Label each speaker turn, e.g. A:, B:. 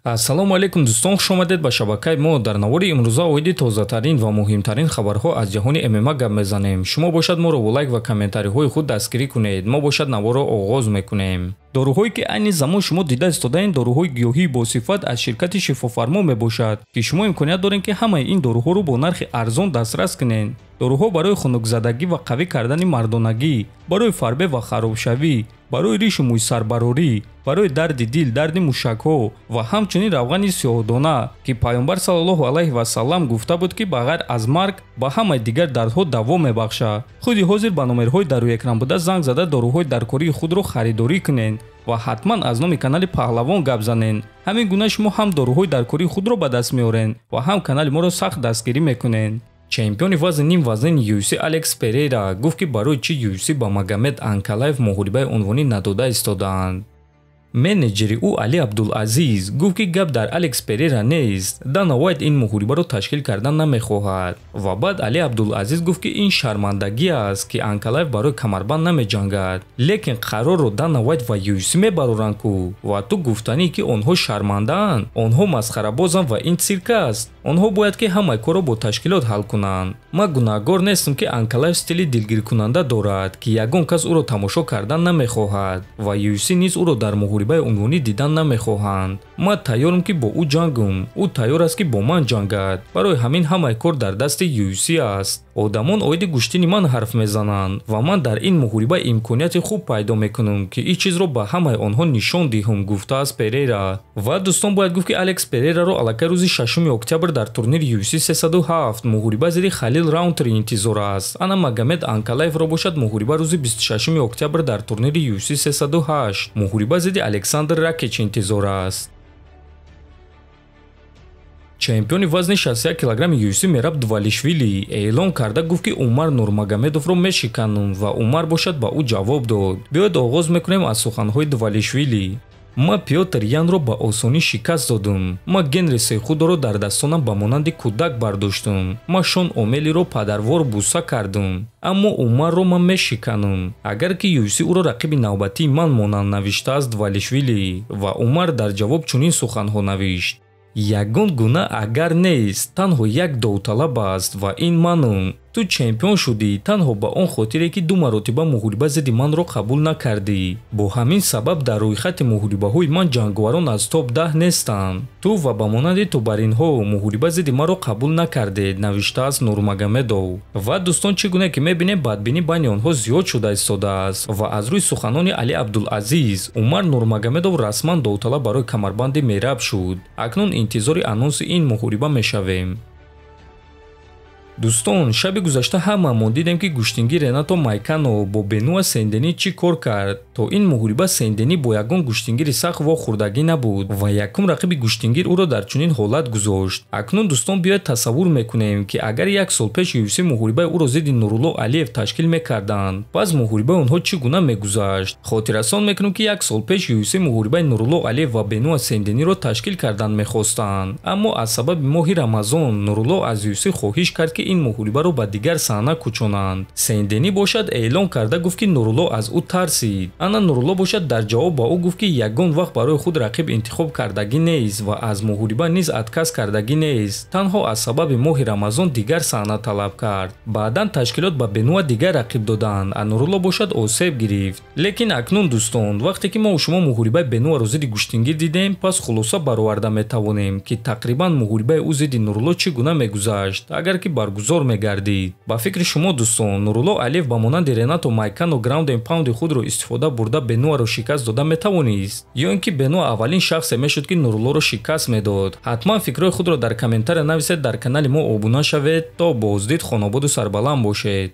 A: ассалому алайкум дӯстон, хуш омадед ба шабакаи мо. дар навори имрӯза оиди тозатарин ва муҳимтарин хабарҳо аз ҷаҳони ММА гап мезанем. шумо бошад моро бо лайк ва комментариҳои худ дастгирӣ кунед. мо бошад наворро оғоз мекунем. доруҳое ки айни замон шумо дида истодаед доруҳои гиёҳии босифат аз ширкати шифофармо мебошад, ки шумо имконият доред ки ҳамаи ин доруҳоро бо нархи арзон дастрас кунед. доруҳо барои хунукзадагӣ ва қавӣ кардани мардонагӣ, барои фарбе ва харобшавӣ, барои ришу мӯйсарбарорӣ, барои дарди дил, дарди мушакҳо ва ҳамчунин равғани сиёҳдона, ки пайғамбар саллаллоҳу алайҳи васаллам гуфта буд ки ба ғайр аз марг ба ҳамаи дигар дардҳо даво мебахшад. худи ҳозир ба номерҳои дар рӯи экран буда занг зада доруҳои даркории худро харидорӣ кунед ва ҳатман аз номи канали Паҳлавон гап занед. ҳамин гуна шумо ҳам доруҳои даркории худро ба даст меоред ва ҳам канали моро сахт дастгирӣ мекунед. чемпиони вазни ним вазнин UFC Алекс Перейра гуфт ки барои чӣ UFC ба Магомед Анкалаев муҳорибаи унвонӣ надода истодаанд. менеҷери ӯ Али Абдулазиз гуфт ки гап дар Алекс Перейра нест, Дана Уайт ин муҳорибаро ташкил кардан намехоҳад. ва баъд Али Абдулазиз гуфт ки ин шармандагӣ аст ки Анкалаев барои камарбанд намеҷангад, лекин қарорро Дана Уайт ва UFC мебароранд ку. ва ту гуфтанӣ ки онҳо шармандаанд, онҳо масхарабозанд ва ин цирк аст. онҳо бояд ки ҳамаи корро бо ташкилот ҳал кунанд. ман гунаҳгор нестам ки Анкалаев стили дилгиркунанда дорад, ки ягон кас ӯро тамошо кардан намехоҳад ва UFC низ ӯро дар муҳорибаи унвонӣ дидан намехоҳанд. ман тайёрам ки бо ӯ ҷангам, ӯ тайёр аст ки бо ман ҷангад. барои ҳамин ҳамаи кор дар дасти UFC аст. одамон оиди гӯштини ман ҳарф мезананд ва ман дар ин муҳориба имконияти хуб пайдо мекунам ки ин чизро ба ҳамаи онҳо нишон диҳам, гуфтааст Перейра. ва дӯстон бояд гуфт ки Алекс Перейраро аллакай рӯзи 6 октябр дар турнири UFC 307 муҳориба зидди Халил Раунтри интизор аст. ана Магомед Анкалаевро бошад муҳориба рӯзи 26 октябр дар турнири UFC 308 муҳориба зидди Александр Ракич интизор аст. чемпиони вазни 61 килограмми UFC Мераб Двалишвили эълон карда гуфт ки Умар Нурмагомедовро мешиканам ва Умар бошад ба ӯ ҷавоб дод. биёед оғоз мекунем аз суханҳои Двалишвили. ма Пётр Янро ба осонӣ шикаст додам. ма Генри Сейхудоро дар дастонам ба монанди кӯдак бардоштам. ма Шон Омелиро падарвор буса кардам. аммо Умарро ман мешиканам. агар ки UFC ӯро рақиби навбатии ман монанд, навиштааст Двалишвили. ва Умар дар ҷавоб чунин суханҳо навишт. ягон гуна агар нест, танҳо як довталаб аст ва ин манам. ту чемпион шудӣ танҳо ба он хотире ки 2 маротиба муҳориба зидди манро қабул накардӣ. бо ҳамин сабаб дар рӯйхати муҳорибаҳои ман ҷанговарон аз топ 10 нестанд. ту ва ба монанди тубаринҳо муҳориба зидди маро қабул накардед, навиштааст Нурмагомедов. ва дӯстон, чӣ гуна ки мебинем бадбинӣ байни онҳо зиёд шуда истодааст ва аз рӯи суханони Али Абдулазиз Умар Нурмагомедов расман довталаб барои камарбанди Мераб шуд. акнун интизори анонси ин муҳориба мешавем. дӯстон, шаби гузашта ҳамаамон дидем ки гӯштингир Ренато Майкано бо Бенуа Сэн Дени чӣ кор кард. то ин муҳориба Сэн Дени бо ягон гӯштингири сахт вохӯрдагӣ набуд ва якум рақиби гӯштингир ӯро дар чунин ҳолат гузошт. акнун дӯстон, биёед тасаввур мекунем ки агар як сол пеш UFC муҳорибаи ӯро зидди Нурулло Алиев ташкил мекарданд, пас муҳорибаи онҳо чӣ гуна мегузашт. хотиррасон мекунем ки як сол пеш UFC муҳорибаи Нурулло Алиев ва Бенуа Сэн Дениро ташкил кардан мехостанд, аммо аз сабаби моҳи Рамазон Нурулло аз UFC хоҳиш кард ки ин муҳорибаро ба дигар саҳна кӯчонанд. Сэн Дени бошад эълон карда гуфт ки Нурулло аз ӯ тарсид. ана Нурулло бошад дар ҷавоб ба ӯ гуфт ки ягон вақт барои худ рақиб интихоб кардагӣ нест ва аз муҳориба низ отказ кардагӣ нест. танҳо аз сабаби моҳи Рамазон дигар саҳна талаб кард. баъдан ташкилот ба Бенуа дигар рақиб доданд. Нурулло бошад осеб гирифт. лекин акнун дӯстон, вақте ки мо шумо муҳорибаи Бенуаро зидди гӯштингир дидем, пас хулоса бароварда метавонем ки тақрибан муҳорибаи ӯ зидди Нурулло чӣ гуна мегузашт агар ки баргузор мегардид. ба фикри шумо дӯстон, Нурулло Алиев ба монанди Ренато Майкано граунд энд паунди худро истифода бурда Бенуаро шикаст дода метавонист? ё ин ки Бенуа аввалин шахсе мешуд ки Нуруллоро шикаст медод? ҳатман фикрҳои худро дар комментария нависед, дар канали мо обуна шавед. то боздид, хонободу сарбаланд бошед.